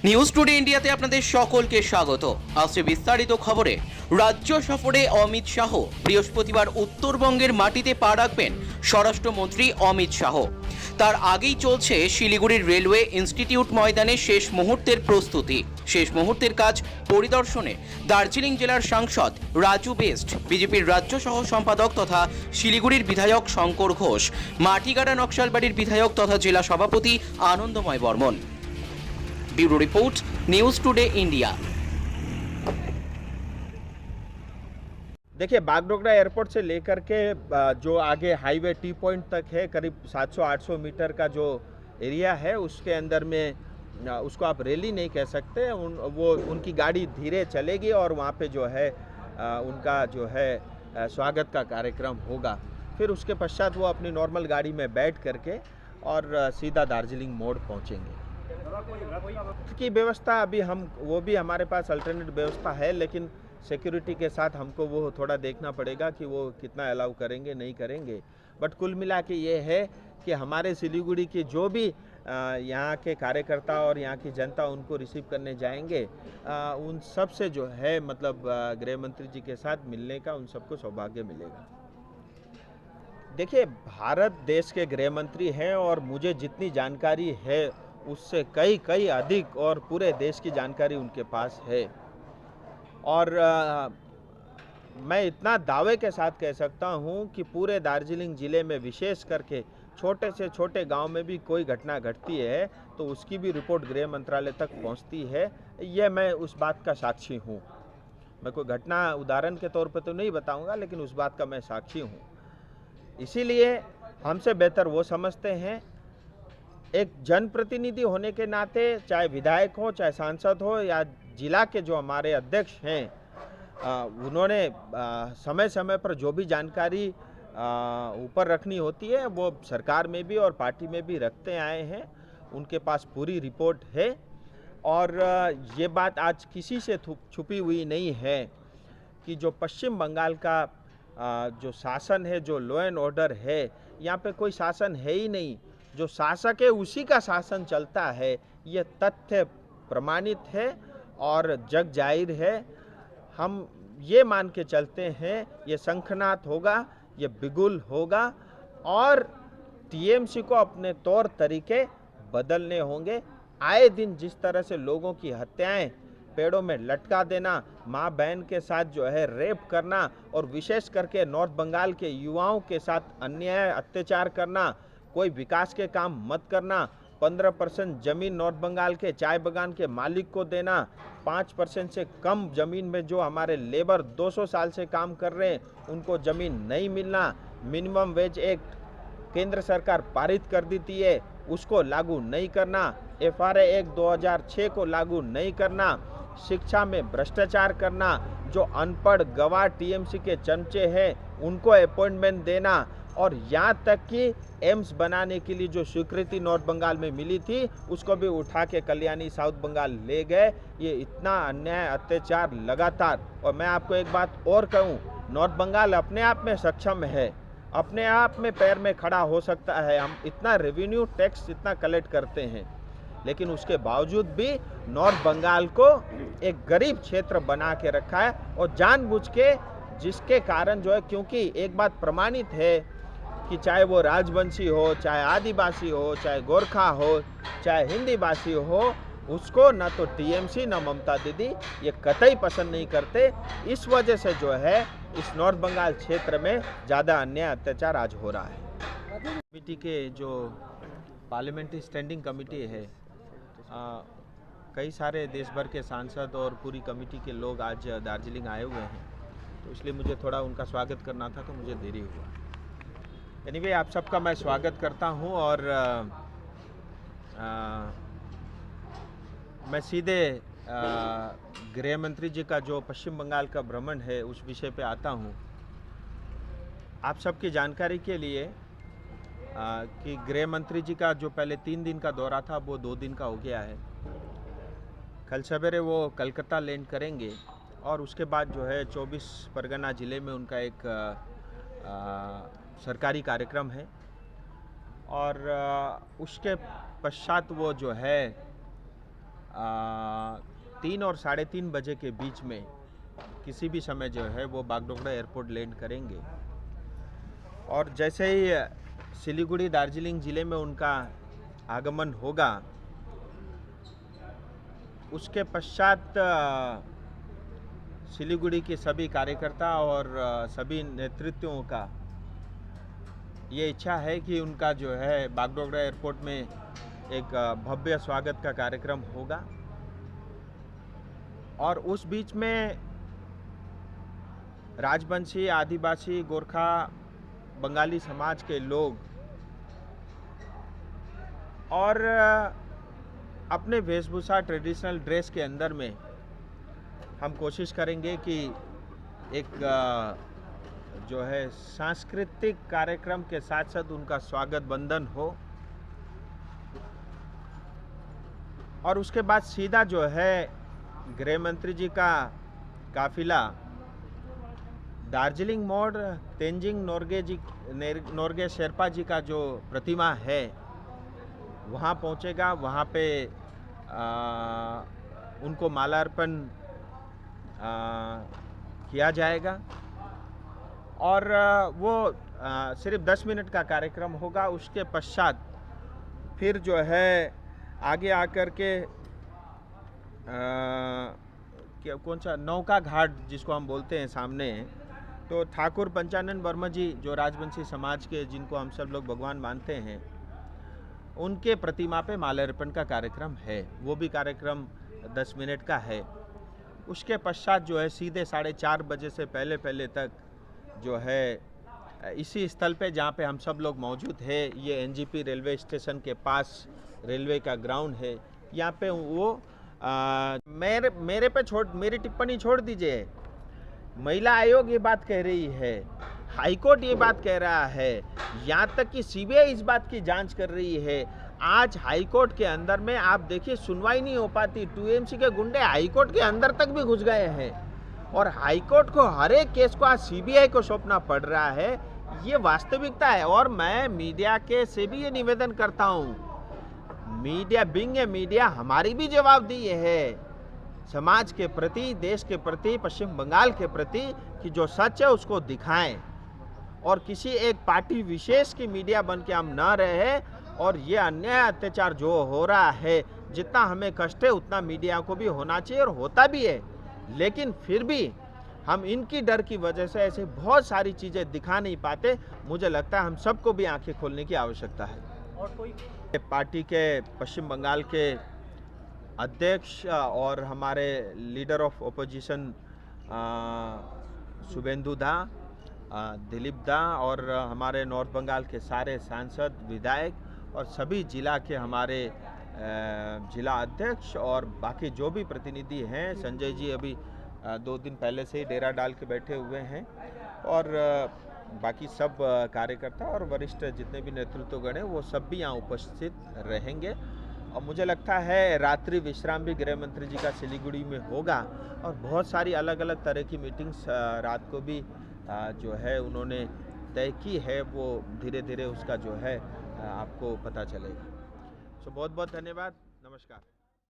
News today ইন্ডিয়াতে আপনাদের সকলকে স্বাগত। আসছে বিস্তারিত খবরে। রাজ্য সফরে অমিত শাহ বৃহস্পতিবার উত্তরবঙ্গের মাটিতে পা রাখবেন স্বরাষ্ট্রমন্ত্রী অমিত শাহ। তার আগেই চলছে শিলিগুড়ির রেলওয়ে ইনস্টিটিউট ময়দানে শেষ মুহূর্তের প্রস্তুতি। শেষ মুহূর্তের কাজ পরিদর্শনে দার্জিলিং জেলার সাংসদ রাজু বেস্ট, বিজেপির রাজ্য সহ সম্পাদক তথা শিলিগুড়ির বিধায়ক শঙ্কর ঘোষ, মাটিগাড়া নকশালবাড়ির বিধায়ক তথা জেলা সভাপতি আনন্দময় Barman. Bureau report, news today India. देखिए, बागडोगरा एयरपोर्ट से लेकर के जो आगे हाईवे टी पॉइंट तक है, करीब 700-800 मीटर का जो एरिया है, उसके अंदर में उसको आप रैली नहीं कह सकते। वो उनकी गाड़ी धीरे चलेगी और वहाँ पे जो है उनका जो है स्वागत का कार्यक्रम होगा। फिर उसके पश्चात वो अपनी नॉर्मल गाड़ी में बैठ करके और सीधा दार्जिलिंग मोड़ पहुँचेंगे। की व्यवस्था अभी वो भी हमारे पास अल्टरनेट व्यवस्था है, लेकिन सिक्योरिटी के साथ हमको वो थोड़ा देखना पड़ेगा कि वो कितना अलाउ करेंगे नहीं करेंगे। बट कुल मिला के ये है कि हमारे सिलीगुड़ी के जो भी यहाँ के कार्यकर्ता और यहाँ की जनता उनको रिसीव करने जाएंगे, उन सब से जो है मतलब गृह मंत्री जी के साथ मिलने का उन सबको सौभाग्य मिलेगा। देखिए, भारत देश के गृह मंत्री हैं और मुझे जितनी जानकारी है उससे कई अधिक और पूरे देश की जानकारी उनके पास है। और मैं इतना दावे के साथ कह सकता हूं कि पूरे दार्जिलिंग ज़िले में विशेष करके छोटे से छोटे गांव में भी कोई घटना घटती है तो उसकी भी रिपोर्ट गृह मंत्रालय तक पहुंचती है। ये मैं उस बात का साक्षी हूं। मैं कोई घटना उदाहरण के तौर पर तो नहीं बताऊंगा, लेकिन उस बात का मैं साक्षी हूं। इसीलिए हमसे बेहतर वो समझते हैं, एक जनप्रतिनिधि होने के नाते, चाहे विधायक हो चाहे सांसद हो या जिला के जो हमारे अध्यक्ष हैं, उन्होंने समय समय पर जो भी जानकारी ऊपर रखनी होती है वो सरकार में भी और पार्टी में भी रखते आए हैं। उनके पास पूरी रिपोर्ट है और ये बात आज किसी से छुपी हुई नहीं है कि जो पश्चिम बंगाल का जो शासन है, जो लॉ एंड ऑर्डर है, यहाँ पे कोई शासन है ही नहीं। जो शासक है उसी का शासन चलता है। ये तथ्य प्रमाणित है और जग जाहिर है। हम ये मान के चलते हैं ये शंखनाद होगा, ये बिगुल होगा और टीएमसी को अपने तौर तरीके बदलने होंगे। आए दिन जिस तरह से लोगों की हत्याएं, पेड़ों में लटका देना, माँ बहन के साथ जो है रेप करना और विशेष करके नॉर्थ बंगाल के युवाओं के साथ अन्याय अत्याचार करना, कोई विकास के काम मत करना, 15% जमीन नॉर्थ बंगाल के चाय बागान के मालिक को देना, 5% से कम जमीन में जो हमारे लेबर 200 साल से काम कर रहे हैं उनको जमीन नहीं मिलना, मिनिमम वेज एक्ट केंद्र सरकार पारित कर देती है उसको लागू नहीं करना, FRA एक्ट 2006 को लागू नहीं करना, शिक्षा में भ्रष्टाचार करना, जो अनपढ़ गवार टीएमसी के चमचे हैं उनको अपॉइंटमेंट देना और यहाँ तक कि एम्स बनाने के लिए जो स्वीकृति नॉर्थ बंगाल में मिली थी उसको भी उठा के कल्याणी साउथ बंगाल ले गए। ये इतना अन्याय अत्याचार लगातार। और मैं आपको एक बात और कहूँ, नॉर्थ बंगाल अपने आप में सक्षम है, अपने आप में पैर में खड़ा हो सकता है। हम इतना रेवेन्यू टैक्स इतना कलेक्ट करते हैं, लेकिन उसके बावजूद भी नॉर्थ बंगाल को एक गरीब क्षेत्र बना के रखा है और जानबूझ के, जिसके कारण जो है, क्योंकि एक बात प्रमाणित है कि चाहे वो राजवंशी हो, चाहे आदिवासी हो, चाहे गोरखा हो, चाहे हिंदी भाषी हो, उसको ना तो टीएमसी ना ममता दीदी ये कतई पसंद नहीं करते। इस वजह से जो है इस नॉर्थ बंगाल क्षेत्र में ज़्यादा अन्याय अत्याचार आज हो रहा है। कमेटी के जो पार्लियामेंट्री स्टैंडिंग कमेटी है, कई सारे देश भर के सांसद और पूरी कमेटी के लोग आज दार्जिलिंग आए हुए हैं, तो इसलिए मुझे थोड़ा उनका स्वागत करना था, तो मुझे देरी हुआ। एनीवे, आप सबका मैं स्वागत करता हूं और मैं सीधे गृह मंत्री जी का जो पश्चिम बंगाल का भ्रमण है उस विषय पे आता हूं। आप सबकी जानकारी के लिए कि गृह मंत्री जी का जो पहले 3 दिन का दौरा था वो 2 दिन का हो गया है। कल सवेरे वो कलकत्ता लैंड करेंगे और उसके बाद जो है 24 परगना ज़िले में उनका एक सरकारी कार्यक्रम है और उसके पश्चात वो जो है 3 और 3:30 बजे के बीच में किसी भी समय जो है वो बागडोगरा एयरपोर्ट लैंड करेंगे। और जैसे ही सिलीगुड़ी दार्जिलिंग ज़िले में उनका आगमन होगा, उसके पश्चात सिलीगुड़ी के सभी कार्यकर्ता और सभी नेतृत्वों का ये इच्छा है कि उनका जो है बागडोगरा एयरपोर्ट में एक भव्य स्वागत का कार्यक्रम होगा। और उस बीच में राजवंशी, आदिवासी, गोरखा, बंगाली समाज के लोग और अपने वेशभूषा ट्रेडिशनल ड्रेस के अंदर में हम कोशिश करेंगे कि एक जो है सांस्कृतिक कार्यक्रम के साथ साथ उनका स्वागत बंधन हो। और उसके बाद सीधा जो है गृह मंत्री जी का काफिला दार्जिलिंग मोड़ तेंजिंग नोर्गे शेरपा जी का जो प्रतिमा है वहाँ पहुँचेगा। वहाँ पे उनको माल्यार्पण किया जाएगा। और वो सिर्फ 10 मिनट का कार्यक्रम होगा। उसके पश्चात फिर जो है आगे आकर के कौन सा नौका घाट जिसको हम बोलते हैं सामने, तो ठाकुर पंचानन वर्मा जी जो राजवंशी समाज के जिनको हम सब लोग भगवान मानते हैं, उनके प्रतिमा पे माल्यार्पण का कार्यक्रम है। वो भी कार्यक्रम 10 मिनट का है। उसके पश्चात जो है सीधे 4:30 बजे से पहले तक जो है इसी स्थल पे जहाँ पे हम सब लोग मौजूद हैं, ये एनजीपी रेलवे स्टेशन के पास रेलवे का ग्राउंड है, यहाँ पे वो मेरी टिप्पणी छोड़ दीजिए। महिला आयोग ये बात कह रही है, हाईकोर्ट ये बात कह रहा है, यहाँ तक कि सीबीआई इस बात की जांच कर रही है। आज हाईकोर्ट के अंदर में आप देखिए सुनवाई नहीं हो पाती। 2MC के गुंडे हाईकोर्ट के अंदर तक भी घुस गए हैं और हाईकोर्ट को हर एक केस को आज सीबीआई को सौंपना पड़ रहा है। ये वास्तविकता है। और मैं मीडिया के से भी ये निवेदन करता हूँ, मीडिया बिंग ए मीडिया हमारी भी जवाबदेही है समाज के प्रति, देश के प्रति, पश्चिम बंगाल के प्रति, कि जो सच है उसको दिखाएं और किसी एक पार्टी विशेष की मीडिया बन के हम न रहे। और ये अन्याय अत्याचार जो हो रहा है, जितना हमें कष्ट है उतना मीडिया को भी होना चाहिए और होता भी है। लेकिन फिर भी हम इनकी डर की वजह से ऐसे बहुत सारी चीज़ें दिखा नहीं पाते। मुझे लगता है हम सबको भी आंखें खोलने की आवश्यकता है। और कोई पार्टी के पश्चिम बंगाल के अध्यक्ष और हमारे लीडर ऑफ ओपोजिशन शुभेंदु दा, दिलीप दा और हमारे नॉर्थ बंगाल के सारे सांसद, विधायक और सभी जिला के हमारे जिला अध्यक्ष और बाकी जो भी प्रतिनिधि हैं, संजय जी अभी 2 दिन पहले से ही डेरा डाल के बैठे हुए हैं, और बाकी सब कार्यकर्ता और वरिष्ठ जितने भी नेतृत्वगण हैं वो सब भी यहाँ उपस्थित रहेंगे। और मुझे लगता है रात्रि विश्राम भी गृह मंत्री जी का सिलीगुड़ी में होगा और बहुत सारी अलग अलग तरह की मीटिंग्स रात को भी जो है उन्होंने तय की है, वो धीरे धीरे उसका जो है आपको पता चलेगा। सो बहुत बहुत धन्यवाद, नमस्कार।